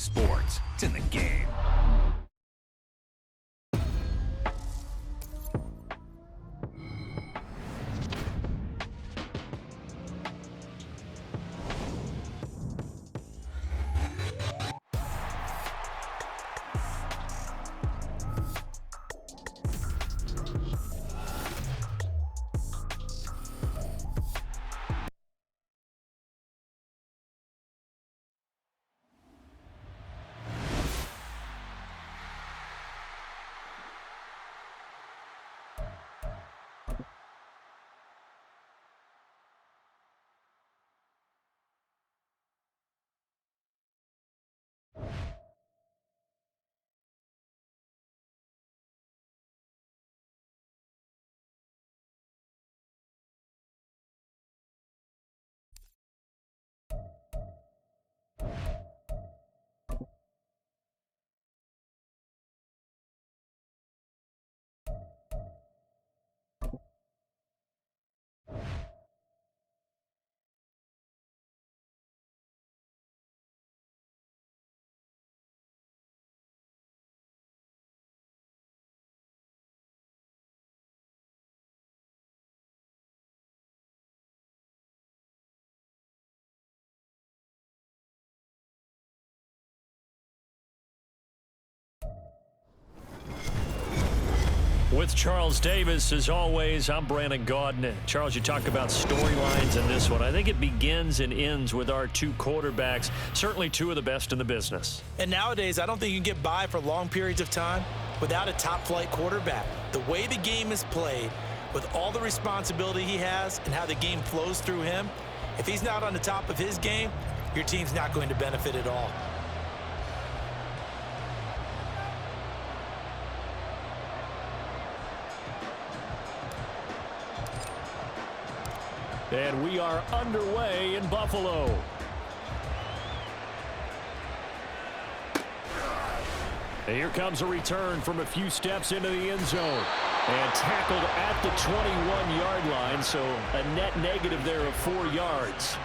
sports. It's in the game. With Charles Davis, as always, I'm Brandon Gaudin. Charles, you talk about storylines in this one. I think it begins and ends with our two quarterbacks, certainly two of the best in the business. And nowadays, I don't think you can get by for long periods of time without a top-flight quarterback. The way the game is played, with all the responsibility he has and how the game flows through him, if he's not on the top of his game, your team's not going to benefit at all. And we are underway in Buffalo. And here comes a return from a few steps into the end zone. And tackled at the 21-yard line, so a net negative there of 4 yards.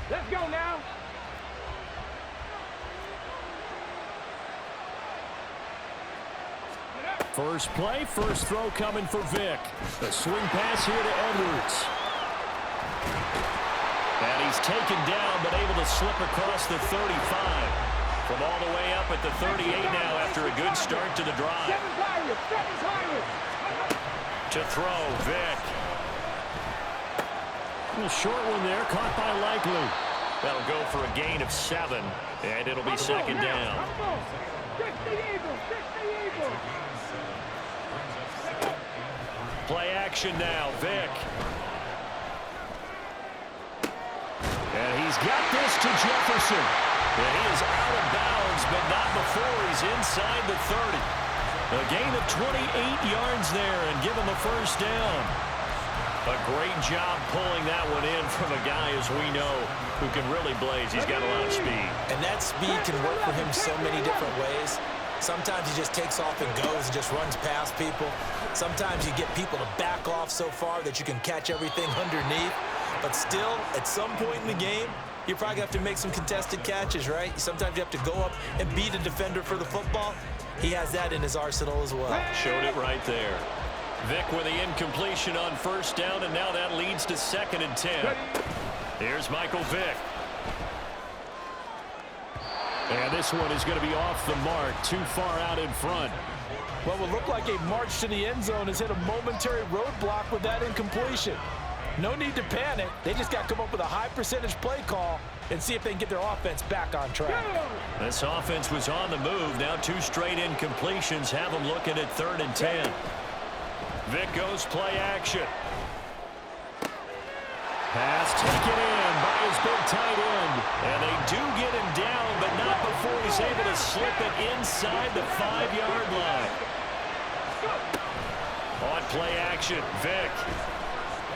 Let's go now. First play, first throw coming for Vic. A swing pass here to Edwards. And he's taken down, but able to slip across the 35. From all the way up at the 38 now after a good start to the drive. To throw, Vic. A short one there, caught by Likely. That'll go for a gain of 7, and it'll be second down. Play action now, Vic. And he's got this to Jefferson. And he is out of bounds, but not before he's inside the 30. A gain of 28 yards there and give him a first down. A great job pulling that one in from a guy, as we know, who can really blaze. He's got a lot of speed. And that speed can work for him so many different ways. Sometimes he just takes off and goes and just runs past people. Sometimes you get people to back off so far that you can catch everything underneath. But still, at some point in the game, you're probably going to have to make some contested catches, right? Sometimes you have to go up and beat a defender for the football. He has that in his arsenal as well. Showed it right there. Vic with the incompletion on first down, and now that leads to 2nd and 10. Here's Michael Vick. And this one is going to be off the mark, too far out in front. What will look like a march to the end zone has hit a momentary roadblock with that incompletion. No need to panic. They just got to come up with a high percentage play call and see if they can get their offense back on track. This offense was on the move. Now 2 straight incompletions have them looking at 3rd and 10. Vic goes play action. Pass taken in by his big tight end. And they do get him down, but not before he's able to slip it inside the 5-yard line. On play action, Vic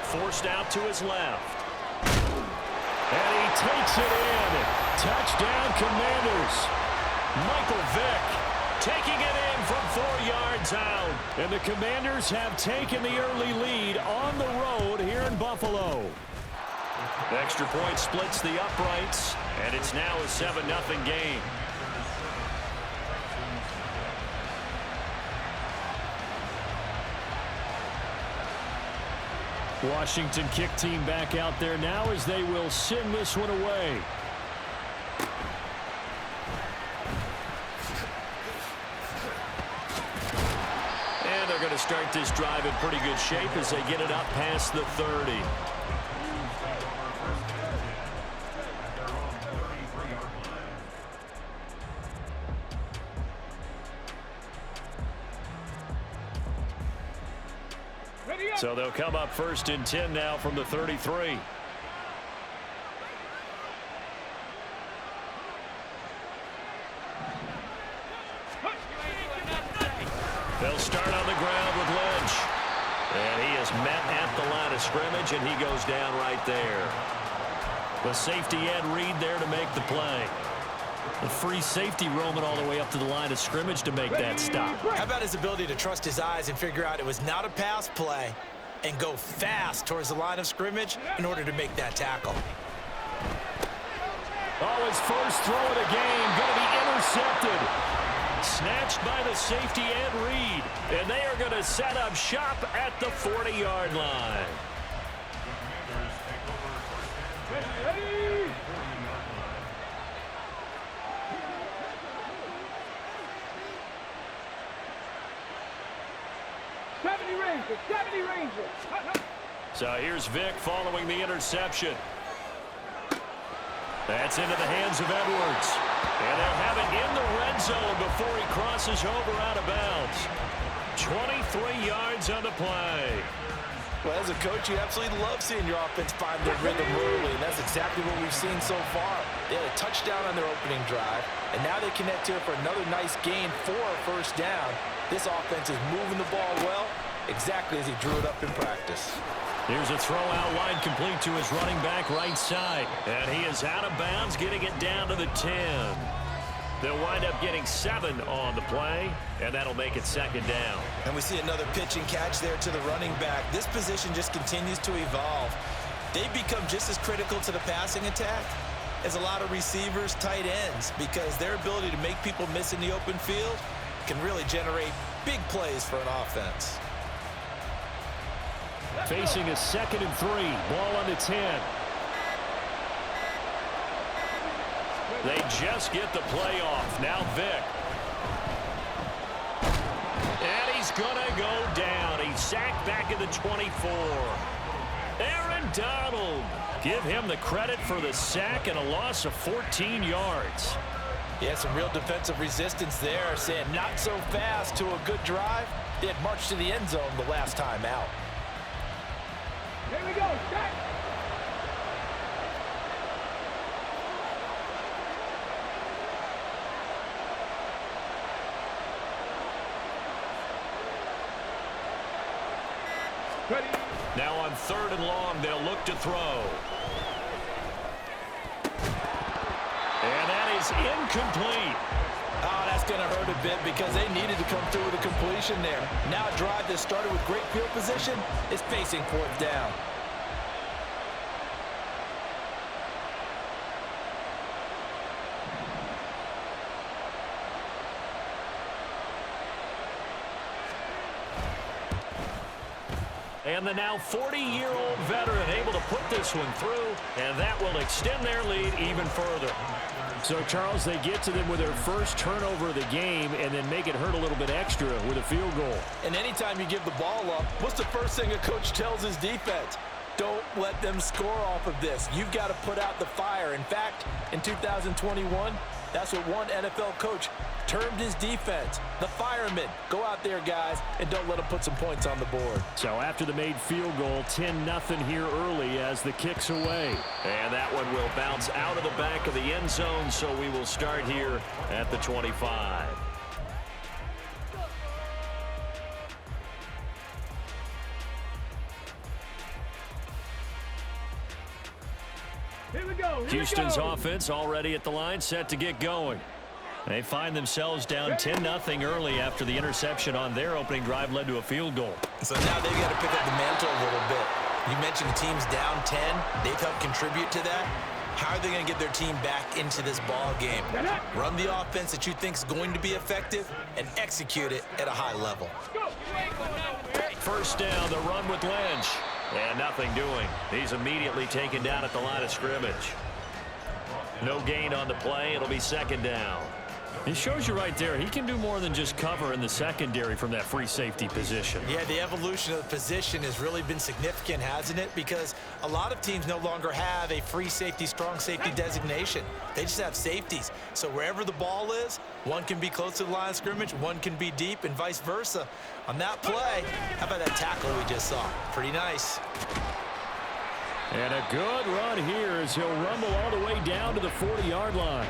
forced out to his left. And he takes it in. Touchdown, Commanders. Michael Vick taking it in from 4 yards out. And the Commanders have taken the early lead on the road here in Buffalo. The extra point splits the uprights, and it's now a 7-0 game. Washington kick team back out there now as they will send this one away. And they're going to start this drive in pretty good shape as they get it up past the 30. So they'll come up 1st and 10 now from the 33. They'll start on the ground with Lynch. And he is met at the line of scrimmage, and he goes down right there. The safety Ed Reed there to make the play. The free safety roaming all the way up to the line of scrimmage to make that stop. How about his ability to trust his eyes and figure out it was not a pass play and go fast towards the line of scrimmage in order to make that tackle. Oh, his first throw of the game going to be intercepted. Snatched by the safety Ed Reed. And they are going to set up shop at the 40-yard line. So here's Vick following the interception. That's into the hands of Edwards. And they'll have it in the red zone before he crosses over out of bounds. 23 yards on the play. Well, as a coach, you absolutely love seeing your offense find their rhythm early, and that's exactly what we've seen so far. They had a touchdown on their opening drive, and now they connect here for another nice gain for a first down. This offense is moving the ball well, exactly as he drew it up in practice. Here's a throw out wide complete to his running back right side. And he is out of bounds, getting it down to the 10. They'll wind up getting 7 on the play, and that'll make it 2nd down. And we see another pitch and catch there to the running back. This position just continues to evolve. They've become just as critical to the passing attack as a lot of receivers, tight ends, because their ability to make people miss in the open field can really generate big plays for an offense. Facing a 2nd and 3. Ball on the 10. They just get the play off. Now Vick. And he's going to go down. He's sacked back at the 24. Aaron Donald. Give him the credit for the sack and a loss of 14 yards. Yeah, some real defensive resistance there, saying not so fast to a good drive. They had marched to the end zone the last time out. Here we go, set. Ready. Now on 3rd and long, they'll look to throw. And that is incomplete. Oh, that's going to hurt a bit because they needed to come through with a completion there. Now a drive that started with great field position is facing 4th down. And the now 40-year-old veteran able to put this one through, and that will extend their lead even further. So, Charles, they get to them with their first turnover of the game and then make it hurt a little bit extra with a field goal. And anytime you give the ball up, what's the first thing a coach tells his defense? Don't let them score off of this. You've got to put out the fire. In fact, in 2021, that's what one NFL coach termed his defense, the firemen. Go out there, guys, and don't let them put some points on the board. So after the made field goal, 10-0 here early as the kick's away. And that one will bounce out of the back of the end zone, so we will start here at the 25. Here we go. Houston's offense already at the line, set to get going. They find themselves down 10-0 early after the interception on their opening drive led to a field goal. So now they've got to pick up the mantle a little bit. You mentioned the team's down 10. They've helped contribute to that. How are they going to get their team back into this ball game? Run the offense that you think is going to be effective and execute it at a high level. First down, the run with Lynch. And nothing doing. He's immediately taken down at the line of scrimmage. No gain on the play. It'll be second down. It shows you right there, he can do more than just cover in the secondary from that free safety position. Yeah, the evolution of the position has really been significant, hasn't it? Because a lot of teams no longer have a free safety, strong safety designation. They just have safeties. So wherever the ball is, one can be close to the line of scrimmage, one can be deep, and vice versa. On that play, how about that tackle we just saw? Pretty nice. And a good run here as he'll rumble all the way down to the 40-yard line.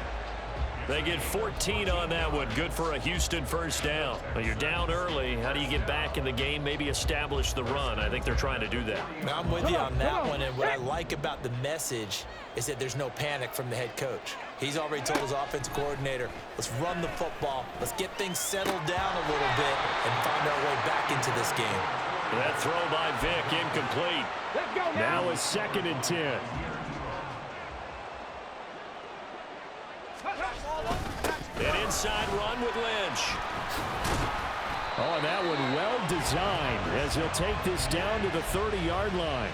They get 14 on that one. Good for a Houston first down. But you're down early. How do you get back in the game, maybe establish the run? I think they're trying to do that. I'm with you on that one, and what I like about the message is that there's no panic from the head coach. He's already told his offensive coordinator, let's run the football, let's get things settled down a little bit and find our way back into this game. That throw by Vick incomplete. Let's go Now it's 2nd and 10. An inside run with Lynch. Oh, and that one well designed as he'll take this down to the 30-yard line.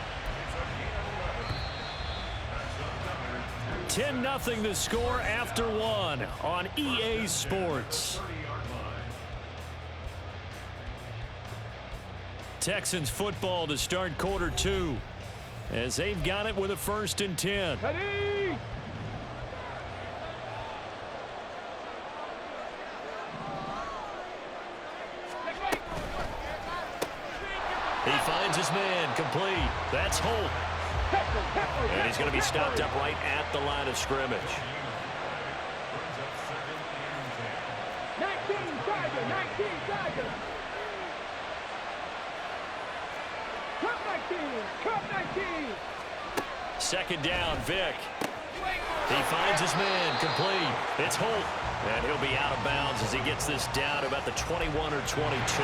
10-0 the score after one on EA Sports. Texans football to start quarter 2 as they've got it with a 1st and 10. Ready? He finds his man, complete. That's Holt. And he's going to be stopped up right at the line of scrimmage. 19 Tiger. Cup 19. Second down, Vick. He finds his man, complete. It's Holt. And he'll be out of bounds as he gets this down to about the 21 or 22.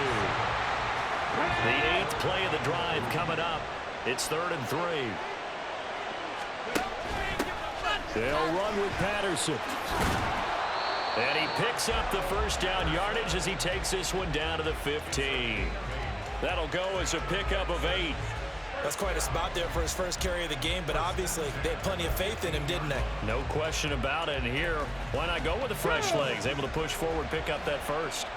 The 8th play of the drive coming up. It's 3rd and 3. They'll run with Patterson. And he picks up the first down yardage as he takes this one down to the 15. That'll go as a pickup of 8. That's quite a spot there for his first carry of the game, but obviously they had plenty of faith in him, didn't they? No question about it. And here, why not go with the fresh legs? Able to push forward, pick up that first.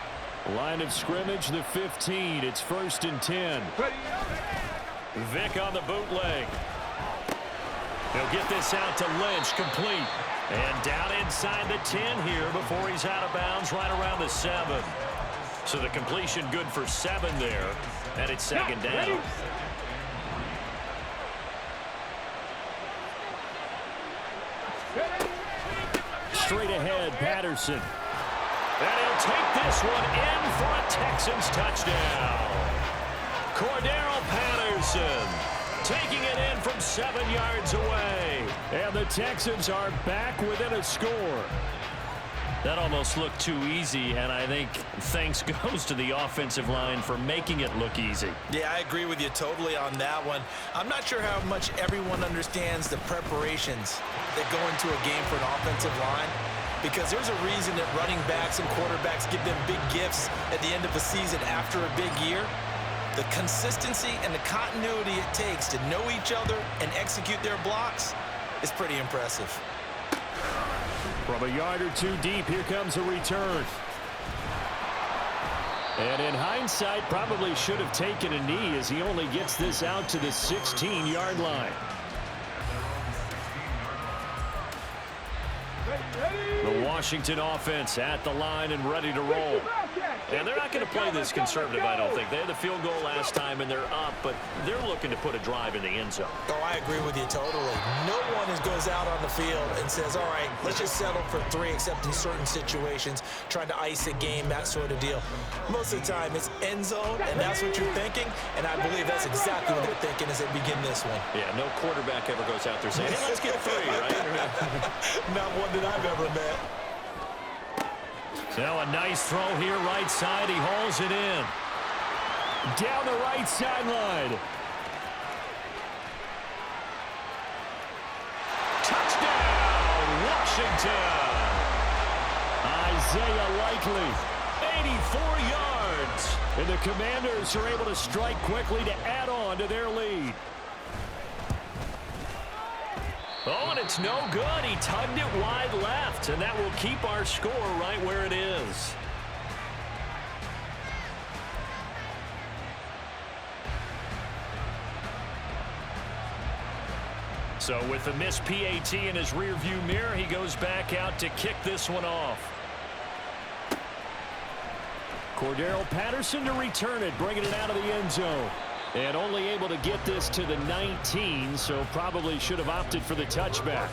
Line of scrimmage, the 15. It's 1st and 10. Vick on the bootleg. He'll get this out to Lynch, complete. And down inside the 10 here before he's out of bounds right around the 7. So the completion good for 7 there. And it's 2nd down. Straight ahead, Patterson. And he'll take this one in for a Texans touchdown. Cordero Patterson taking it in from 7 yards away. And the Texans are back within a score. That almost looked too easy, and I think thanks goes to the offensive line for making it look easy. Yeah, I agree with you totally on that one. I'm not sure how much everyone understands the preparations that go into a game for an offensive line, because there's a reason that running backs and quarterbacks give them big gifts at the end of the season after a big year. The consistency and the continuity it takes to know each other and execute their blocks is pretty impressive. From a yard or two deep, here comes a return. And in hindsight, probably should have taken a knee as he only gets this out to the 16-yard line. The Washington offense at the line and ready to roll. And they're not going to play this conservative, I don't think. They had the field goal last time, and they're up, but they're looking to put a drive in the end zone. Oh, I agree with you totally. No one goes out on the field and says, all right, let's just settle for 3, except in certain situations, trying to ice a game, that sort of deal. Most of the time, it's end zone, and that's what you're thinking, and I believe that's exactly what they're thinking as they begin this one. Yeah, no quarterback ever goes out there saying, hey, let's get 3, right? Not one that I've ever met. Now a nice throw here, right side. He hauls it in. Down the right sideline. Touchdown, Washington. Isaiah Likely, 84 yards. And the Commanders are able to strike quickly to add on to their lead. Oh, and it's no good. He tugged it wide left, and that will keep our score right where it is. So with the missed PAT in his rearview mirror, he goes back out to kick this one off. Cordero Patterson to return it, bringing it out of the end zone. And only able to get this to the 19, so probably should have opted for the touchback.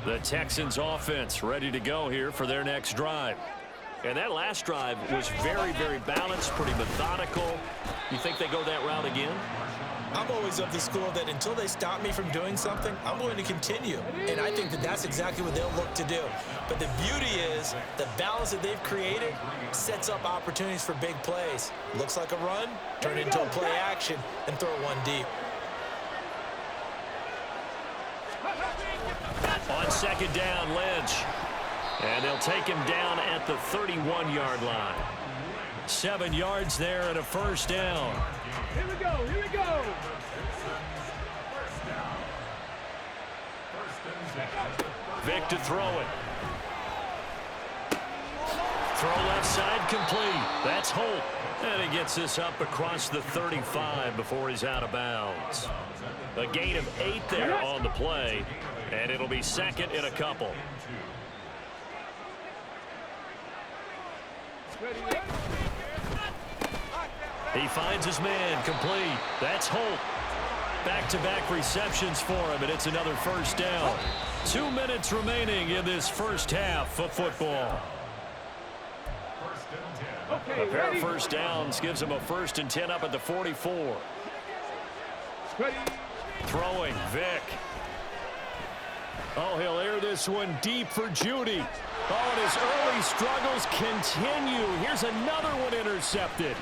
The Texans offense ready to go here for their next drive. And that last drive was very, very balanced, pretty methodical. You think they go that route again? I'm always of the school that until they stop me from doing something, I'm going to continue. And I think that that's exactly what they'll look to do. But the beauty is the balance that they've created sets up opportunities for big plays. Looks like a run, turn it into a play action, and throw one deep. On second down, Lynch. And they'll take him down at the 31-yard line. 7 yards there and a first down. Here we go, here we go. Vic to throw it. Throw left side complete. That's Holt. And he gets this up across the 35 before he's out of bounds. A gain of 8 there on the play. And it'll be second in a couple. He finds his man complete. That's Holt. Back-to-back receptions for him, and it's another first down. 2 minutes remaining in this first half of football. A pair of first downs gives him a 1st and 10 up at the 44. Throwing, Vic. Oh, he'll air this one deep for Judy. Oh, and his early struggles continue. Here's another one intercepted.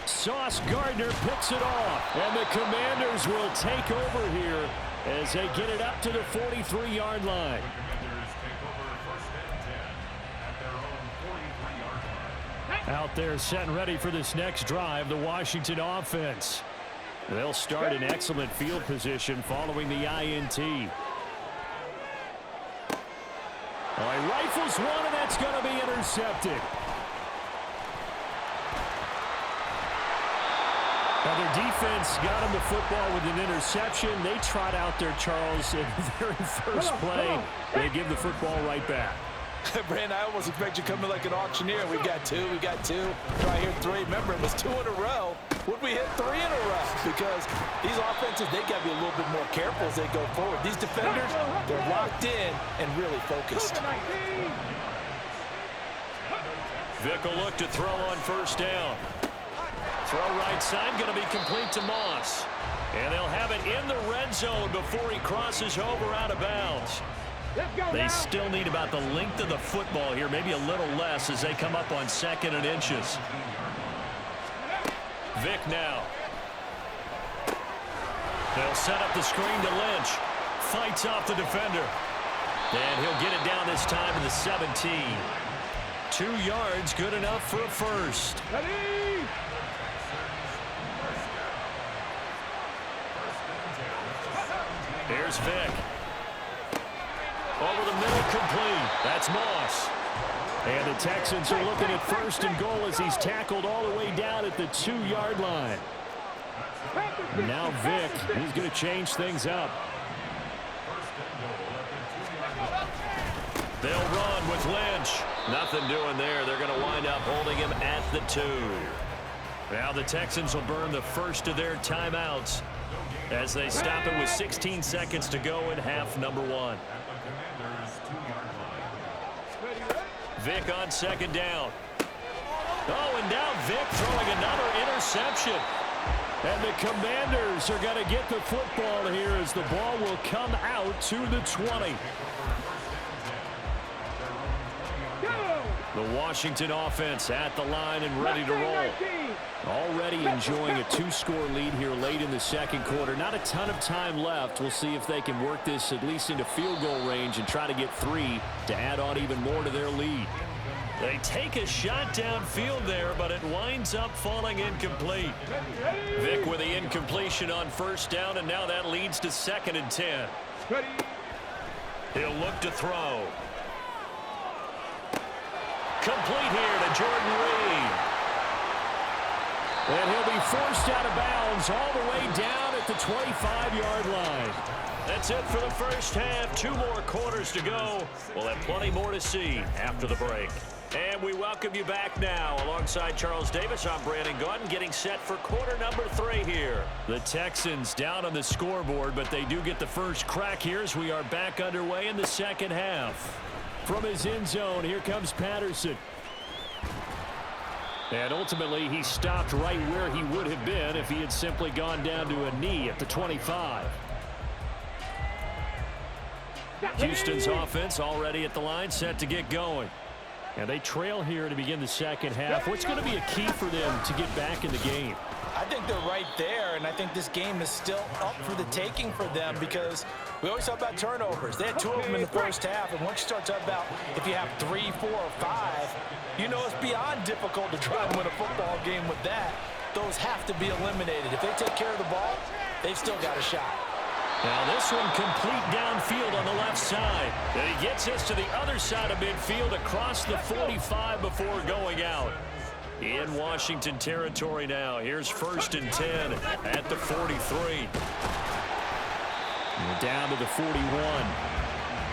Sauce Gardner picks it off, and the Commanders will take over here as they get it up to the 43-yard line. Out there set and ready for this next drive, the Washington offense. They'll start in excellent field position following the INT. Oh, he rifles one, and that's going to be intercepted. Now, their defense got him the football with an interception. They trot out there, Charles, in the very first play. They give the football right back. Brandon, I almost expect you to come in like an auctioneer. We got two. Try here 3. Remember, it was 2 in a row. Would we hit 3 in a row? Because these offenses, they got to be a little bit more careful as they go forward. These defenders, they're locked in and really focused. Vic will look to throw on first down. Throw right side, going to be complete to Moss. And they'll have it in the red zone before he crosses over out of bounds. They still need about the length of the football here, maybe a little less as they come up on 2nd and inches. Vic now. They'll set up the screen to Lynch. Fights off the defender. And he'll get it down this time to the 17. 2 yards, good enough for a first. Ready? Here's Vic. Over the middle, complete. That's Moss. And the Texans are looking at 1st and goal as he's tackled all the way down at the 2-yard line. Now Vic, he's going to change things up. They'll run with Lynch. Nothing doing there. They're going to wind up holding him at the 2. Now the Texans will burn the first of their timeouts as they stop it with 16 seconds to go in half number 1. Vic on second down. Oh, and now Vic throwing another interception. And the Commanders are going to get the football here as the ball will come out to the 20. The Washington offense at the line and ready to roll. Already enjoying a 2-score lead here late in the second quarter. Not a ton of time left. We'll see if they can work this at least into field goal range and try to get 3 to add on even more to their lead. They take a shot downfield there, but it winds up falling incomplete. Vic with the incompletion on first down, and now that leads to 2nd and 10. He'll look to throw. Complete here to Jordan Reed. And he'll be forced out of bounds all the way down at the 25-yard line. That's it for the first half. 2 more quarters to go. We'll have plenty more to see after the break. And we welcome you back now. Alongside Charles Davis, I'm Brandon Gaudin, getting set for quarter number 3 here. The Texans down on the scoreboard, but they do get the first crack here as we are back underway in the second half. From his end zone, here comes Patterson. And ultimately, he stopped right where he would have been if he had simply gone down to a knee at the 25. Houston's offense already at the line, set to get going. And they trail here to begin the second half. What's going to be a key for them to get back in the game? I think they're right there, and I think this game is still up for the taking for them because we always talk about turnovers. They had 2 of them in the first half, and once you start talking about if you have 3, 4, or 5, you know it's beyond difficult to try and win a football game with that. Those have to be eliminated. If they take care of the ball, they've still got a shot. Now this one complete downfield on the left side. And he gets us to the other side of midfield across the 45 before going out. In Washington territory now. Here's 1st and 10 at the 43. And down to the 41.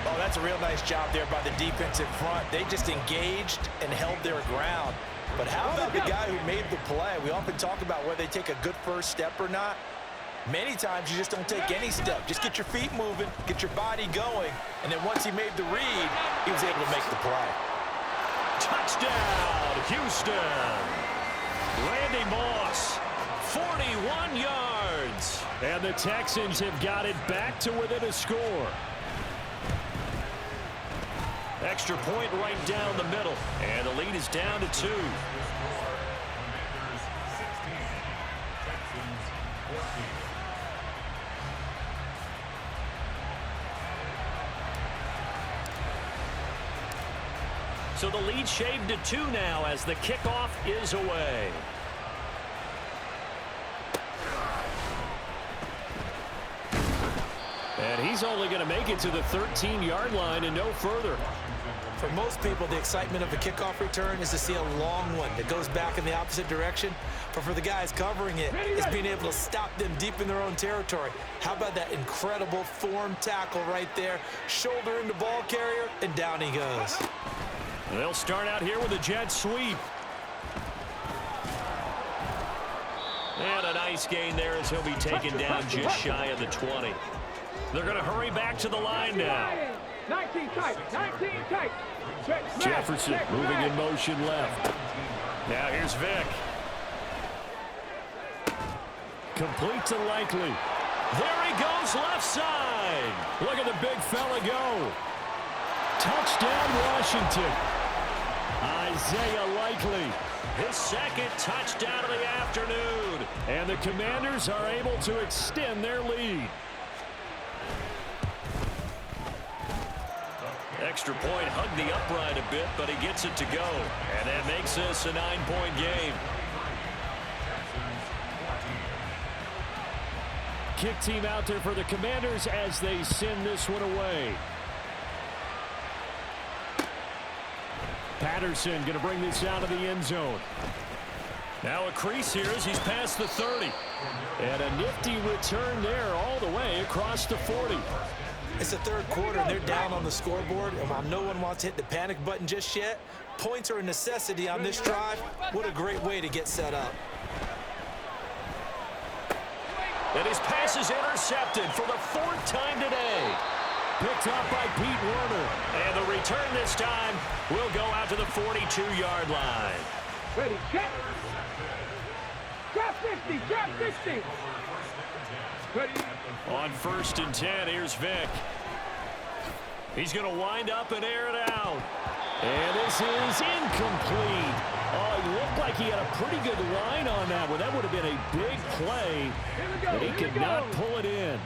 Oh, that's a real nice job there by the defensive front. They just engaged and held their ground. But how about the guy who made the play? We often talk about whether they take a good first step or not. Many times you just don't take any step. Just get your feet moving, get your body going, and then once he made the read, he was able to make the play. Touchdown, Houston. Randy Moss, 41 yards. And the Texans have got it back to within a score. Extra point right down the middle, and the lead is down to 2. So the lead shaved to 2 now as the kickoff is away. And he's only going to make it to the 13-yard line and no further. For most people, the excitement of a kickoff return is to see a long one that goes back in the opposite direction. But for the guys covering it, it's being able to stop them deep in their own territory. How about that incredible form tackle right there? Shoulder into ball carrier, and down he goes. They'll start out here with a jet sweep. And a nice gain there as he'll be taken down just shy of the 20. They're going to hurry back to the line now. 19 tight, 19 tight. Jefferson moving in motion left. Now here's Vic. Complete to Likely. There he goes left side. Look at the big fella go. Touchdown Washington. Isaiah Likely. His 2nd touchdown of the afternoon. And the Commanders are able to extend their lead. Extra point, hugged the upright a bit, but he gets it to go. And that makes this a 9-point game. Kick team out there for the Commanders as they send this one away. Patterson going to bring this out of the end zone. Now a crease here as he's past the 30. And a nifty return there all the way across the 40. It's the third quarter, and they're down on the scoreboard, and while no one wants to hit the panic button just yet, points are a necessity on this drive. What a great way to get set up. And his pass is intercepted for the 4th time today. Picked up by Pete Werner. And the return this time will go out to the 42-yard line. Ready, check. Drop 50, drop 50. Ready. On 1st and 10, here's Vic. He's going to wind up and air it out. And this is incomplete. Oh, it looked like he had a pretty good line on that one. That would have been a big play, but he could not pull it in.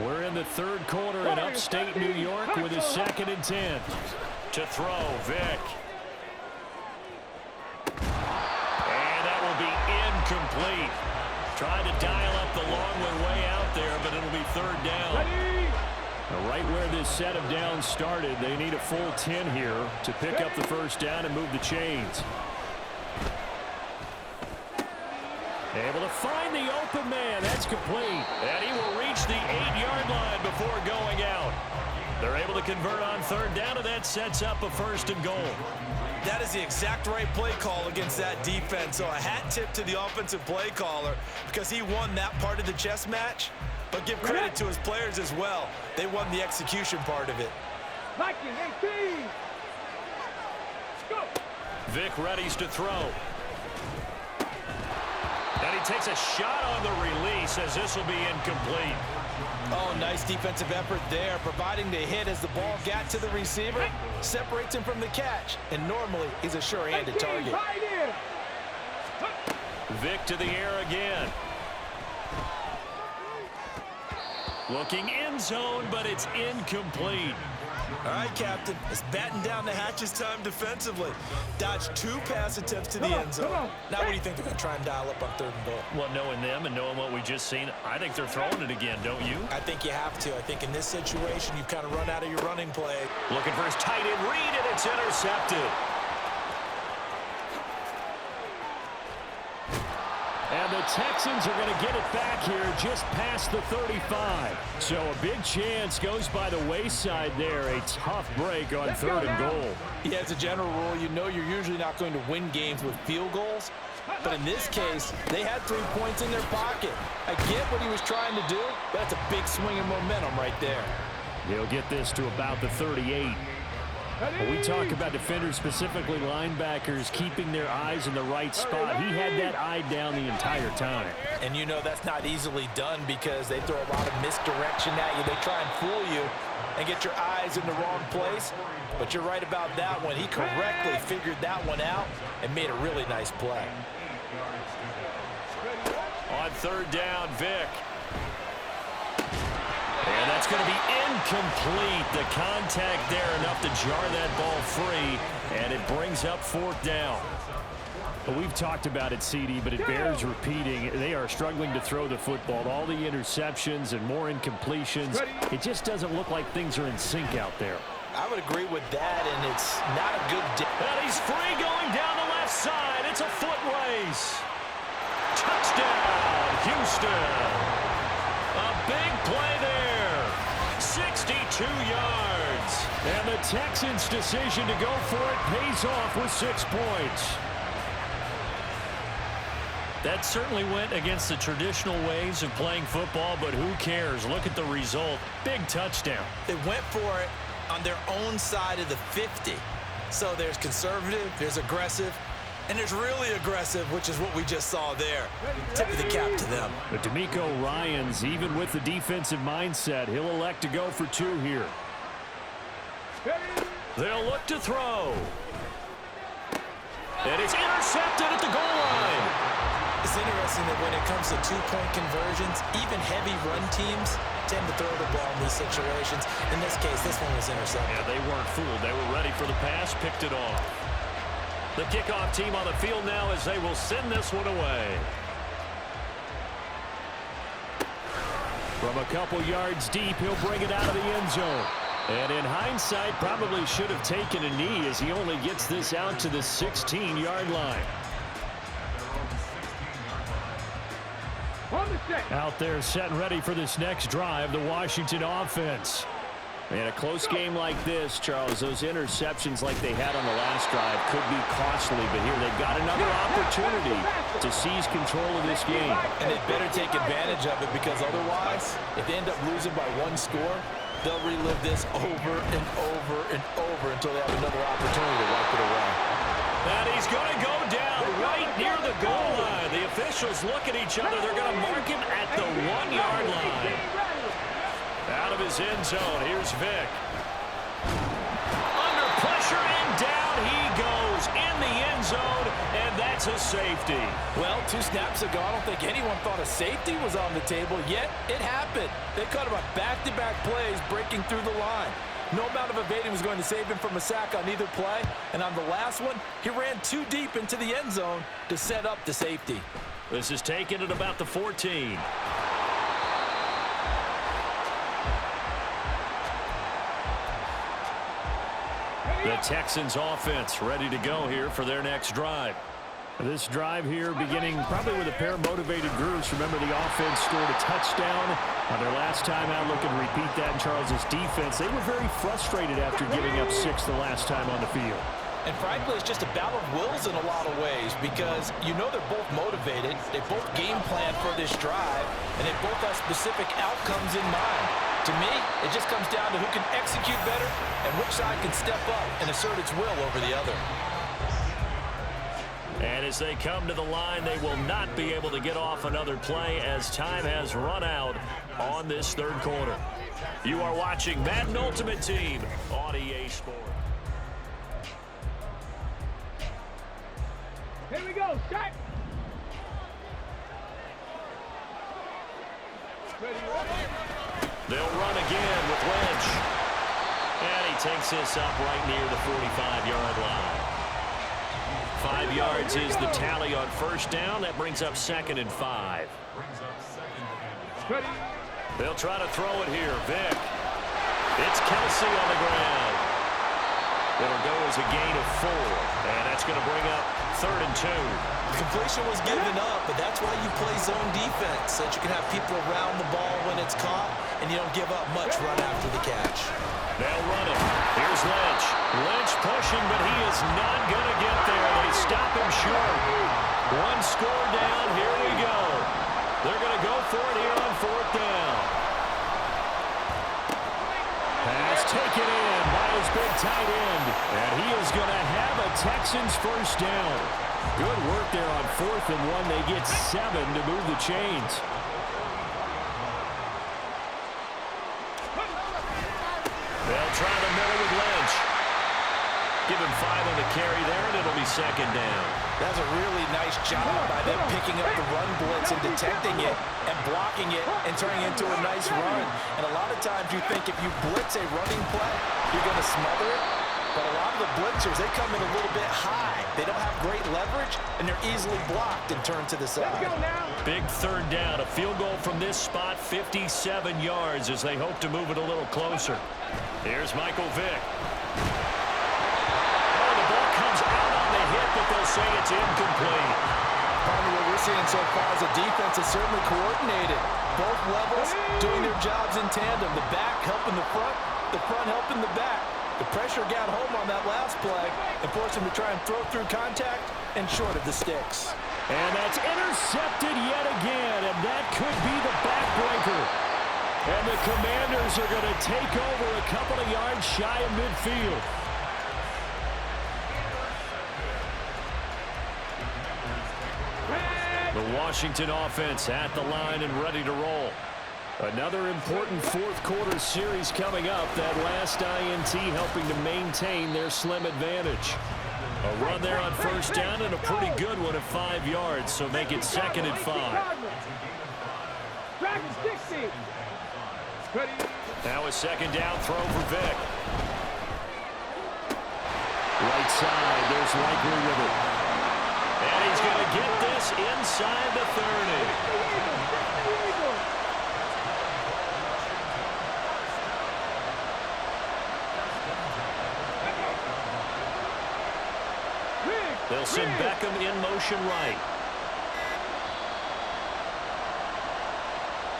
We're in the 3rd quarter in upstate New York with his 2nd and 10. To throw, Vic. And that will be incomplete. Trying to dial up the long one way out there, but it'll be 3rd down. Right where this set of downs started, they need a full 10 here to pick up the 1st down and move the chains. Able to find the open man. That's complete. And he will reach the 8-yard line before going out. They're able to convert on 3rd down, and that sets up a 1st and goal. That is the exact right play call against that defense. So a hat tip to the offensive play caller because he won that part of the chess match. But give credit to his players as well. They won the execution part of it. Viking 18. Go. Vic readies to throw. And he takes a shot on the release as this will be incomplete. Oh, nice defensive effort there, providing the hit as the ball got to the receiver, separates him from the catch, and normally he's a sure-handed target. Vic to the air again. Looking end zone, but it's incomplete. All right, Captain, it's batten down the hatches time defensively. Dodged 2 pass attempts to the end zone. Now what do you think they're going to try and dial up on 3rd and goal? Well, knowing them and knowing what we just seen, I think they're throwing it again, don't you? I think you have to. I think in this situation, you've kind of run out of your running play. Looking for his tight end read, and it's intercepted. And the Texans are going to get it back here just past the 35. So a big chance goes by the wayside there. A tough break on 3rd and goal. Yeah, as a general rule, you know you're usually not going to win games with field goals. But in this case, they had 3 points in their pocket. I get what he was trying to do, but that's a big swing of momentum right there. They'll get this to about the 38. When we talk about defenders, specifically linebackers, keeping their eyes in the right spot, he had that eye down the entire time. And you know that's not easily done because they throw a lot of misdirection at you. They try and fool you and get your eyes in the wrong place. But you're right about that one. He correctly figured that one out and made a really nice play. On 3rd down, Vic. And that's going to be incomplete. The contact there enough to jar that ball free, and it brings up 4th down. Well, we've talked about it, CD, but it bears repeating. They are struggling to throw the football. All the interceptions and more incompletions. It just doesn't look like things are in sync out there. I would agree with that, and it's not a good day. And he's free going down the left side. It's a foot race. Touchdown, Houston. A big play there. 62 yards. And the Texans' decision to go for it pays off with 6 points. That certainly went against the traditional ways of playing football, but who cares? Look at the result. Big touchdown. They went for it on their own side of the 50. So there's conservative, there's aggressive, and there's really aggressive, which is what we just saw there. Tip of the cap to them. But D'Amico Ryans, even with the defensive mindset, he'll elect to go for 2 here. They'll look to throw. And it's intercepted at the goal line. It's interesting that when it comes to 2-point conversions, even heavy run teams tend to throw the ball in these situations. In this case, this one was intercepted. Yeah, they weren't fooled. They were ready for the pass, picked it off. The kickoff team on the field now as they will send this one away. From a couple yards deep, he'll bring it out of the end zone. And in hindsight, probably should have taken a knee as he only gets this out to the 16-yard line. Out there set and ready for this next drive, the Washington offense. In a close game like this, Charles, those interceptions like they had on the last drive could be costly, but here they've got another opportunity to seize control of this game. And they better take advantage of it, because otherwise, if they end up losing by one score, they'll relive this over and over and over until they have another opportunity to wipe it away. And he's going to go down right near the goal line. The officials look at each other. They're going to mark him at the 1-yard line. Out of his end zone, here's Vick. Under pressure, and down he goes in the end zone, and that's a safety. Well, 2 snaps ago, I don't think anyone thought a safety was on the table, yet it happened. They cut him on back-to-back plays, breaking through the line. No amount of evading was going to save him from a sack on either play, and on the last one, he ran too deep into the end zone to set up the safety. This is taken at about the 14. The Texans offense ready to go here for their next drive. This drive here beginning probably with a pair of motivated groups. Remember, the offense scored a touchdown on their last time out. Looking to repeat that in Charles's defense. They were very frustrated after giving up 6 the last time on the field. And frankly, it's just a battle of wills in a lot of ways, because you know they're both motivated. They both game plan for this drive, and they both have specific outcomes in mind. To me, it just comes down to who can execute better and which side can step up and assert its will over the other. And as they come to the line, they will not be able to get off another play as time has run out on this third quarter. You are watching Madden Ultimate Team on EA Sports. Here we go, shot. They'll run again with Lynch. And he takes this up right near the 45-yard line. 5 yards is the tally on first down. That brings up 2nd and 5. They'll try to throw it here. Vick. It's Kelsey on the ground. It'll go as a gain of 4. And that's going to bring up 3rd and 2. Completion was given up, but that's why you play zone defense, so that you can have people around the ball when it's caught, and you don't give up much run after the catch. They'll run it. Here's Lynch. Lynch pushing, but he is not going to get there. They stop him short. 1 score down. Here we go. They're going to go for it here on 4th down. Pass taken in by his big tight end. And he is going to have a Texans first down. Good work there on 4th and 1. They get 7 to move the chains. They'll try the middle with Lynch. Give him 5 on the carry there, and it'll be 2nd down. That's a really nice job by them picking up the run blitz and detecting it and blocking it and turning it into a nice run. And a lot of times you think if you blitz a running play, you're going to smother it. But a lot of the blitzers, they come in a little bit high. They don't have great leverage, and they're easily blocked and turned to the side. Big 3rd down. A field goal from this spot, 57 yards, as they hope to move it a little closer. Here's Michael Vick. Oh, the ball comes out on the hit, but they'll say it's incomplete. Part of what we're seeing so far is the defense is certainly coordinated. Both levels doing their jobs in tandem. The back helping the front helping the back. The pressure got home on that last play and forced him to try and throw through contact and short of the sticks. And that's intercepted yet again, and that could be the backbreaker. And the Commanders are going to take over a couple of yards shy of midfield. The Washington offense at the line and ready to roll. Another important 4th quarter series coming up. That last INT helping to maintain their slim advantage. A run there on first down and a pretty good one at 5 yards, so make it 2nd and 5. Now a 2nd down throw for Vick. Right side, there's Likely with it. And he's going to get this inside the 30. They'll send Beckham in motion right.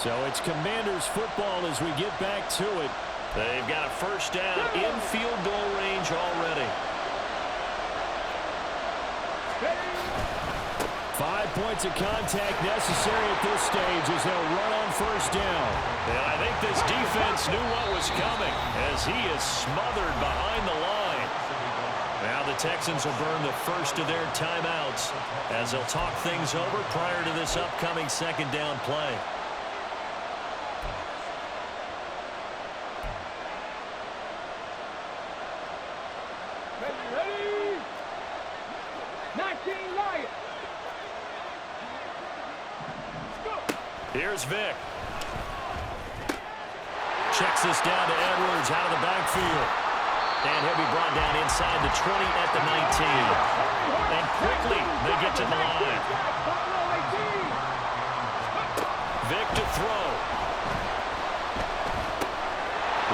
So it's Commanders football as we get back to it. They've got a first down in field goal range already. 5 points of contact necessary at this stage as they'll run on first down. And I think this defense knew what was coming as he is smothered behind the line. Now the Texans will burn the first of their timeouts as they'll talk things over prior to this upcoming second down play. Ready? 19 Lions. Here's Vic. Checks this down to Edwards out of the backfield. And he'll be brought down inside the 20 at the 19. And quickly they get to the line. Vic to throw.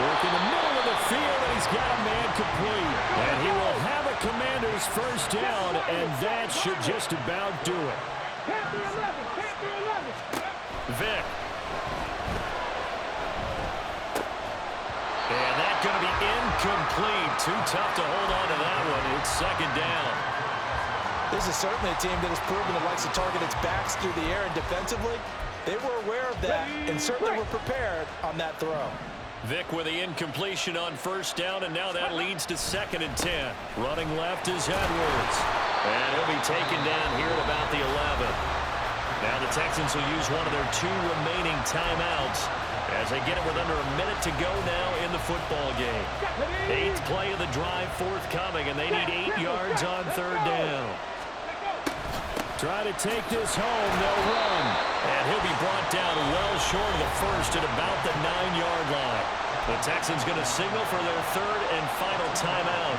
Work in the middle of the field, and he's got a man complete. And he will have a Commander's first down, and that should just about do it. Panther 11, Panther 11. Vic. And that's going to be incomplete. Too tough to hold on to that one. It's second down. This is certainly a team that has proven it likes to target its backs through the air, and defensively, they were aware of that and certainly were prepared on that throw. Vic with the incompletion on first down, and now that leads to 2nd and 10. Running left is Edwards. And he'll be taken down here at about the 11. Now the Texans will use one of their 2 remaining timeouts as they get it with under a minute to go now in the football game. 8th play of the drive forthcoming, and they need 8 yards on third down. Try to take this home, they'll run. And he'll be brought down well short of the first at about the 9-yard line. The Texans going to signal for their 3rd and final timeout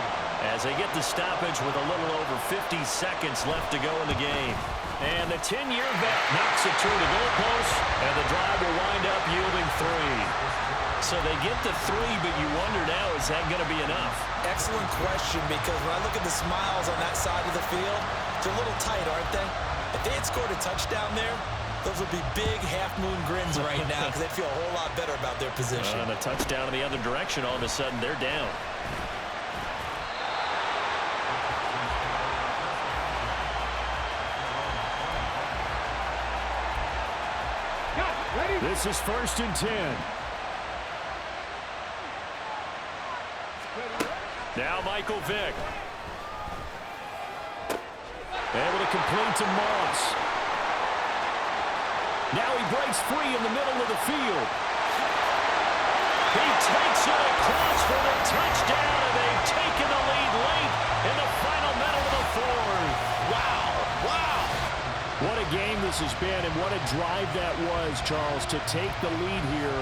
as they get the stoppage with a little over 50 seconds left to go in the game. And the 10-year vet knocks it through the goalpost, and the drive will wind up yielding 3. So they get the 3, but you wonder now, is that going to be enough? Excellent question, because when I look at the smiles on that side of the field, they're a little tight, aren't they? If they had scored a touchdown there, those would be big half-moon grins right now because they'd feel a whole lot better about their position. And a touchdown in the other direction, all of a sudden they're down. This is 1st and 10. Now Michael Vick. Able to complete to Moss. Now he breaks free in the middle of the field. He takes it across for the touchdown, and they've taken the lead late in the final minute of the 4th. Wow. Wow. What a game this has been, and what a drive that was, Charles, to take the lead here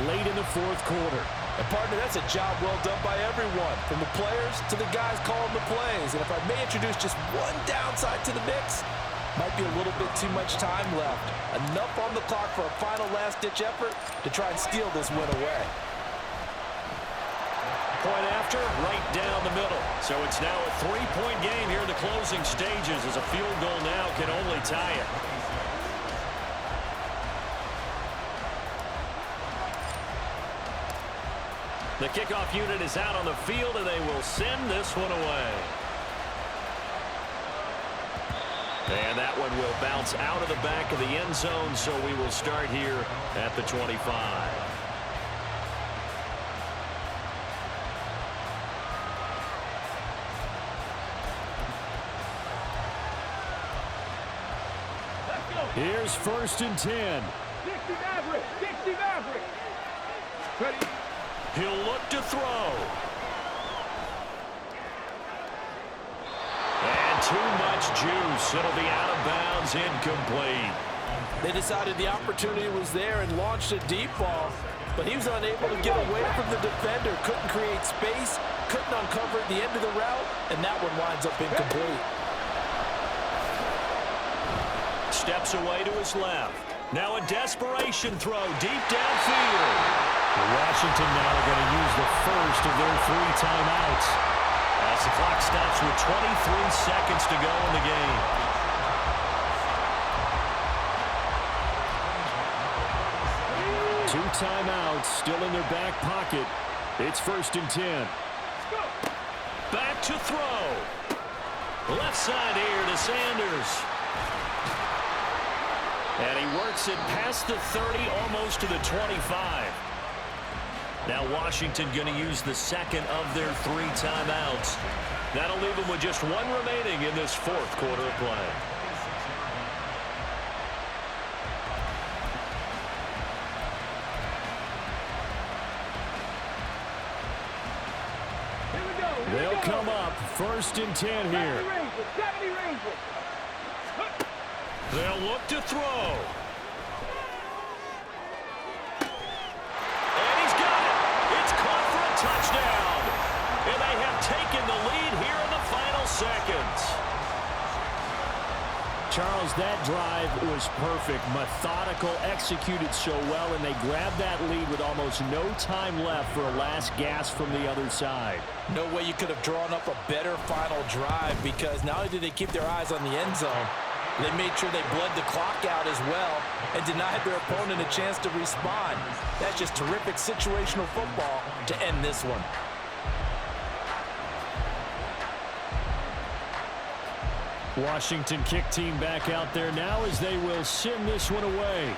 late in the 4th quarter. And partner, that's a job well done by everyone, from the players to the guys calling the plays. And if I may introduce just one downside to the mix, might be a little bit too much time left. Enough on the clock for a final last-ditch effort to try and steal this win away. Point after, right down the middle. So it's now a 3-point game here in the closing stages as a field goal now can only tie it. The kickoff unit is out on the field, and they will send this one away. And that one will bounce out of the back of the end zone, so we will start here at the 25. Here's 1st and 10. 60 Maverick, 60 Maverick. Ready? He'll look to throw. And too much juice. It'll be out of bounds, incomplete. They decided the opportunity was there and launched a deep ball, but he was unable to get away from the defender, couldn't create space, couldn't uncover at the end of the route, and that one winds up incomplete. Steps away to his left. Now a desperation throw deep downfield. Washington now going to use the first of their 3 timeouts. As the clock stops with 23 seconds to go in the game. Two timeouts still in their back pocket. It's 1st and 10. Back to throw. Left side here to Sanders. And he works it past the 30, almost to the 25. Now Washington going to use the second of their 3 timeouts. That'll leave them with just 1 remaining in this 4th quarter of play. They'll come up 1st and 10 here. They'll look to throw. And he's got it. It's caught for a touchdown. And they have taken the lead here in the final seconds. Charles, that drive was perfect. Methodical, executed so well, and they grabbed that lead with almost no time left for a last gasp from the other side. No way you could have drawn up a better final drive, because not only did they keep their eyes on the end zone, they made sure they bled the clock out as well and denied their opponent a chance to respond. That's just terrific situational football to end this one. Washington kick team back out there now as they will send this one away.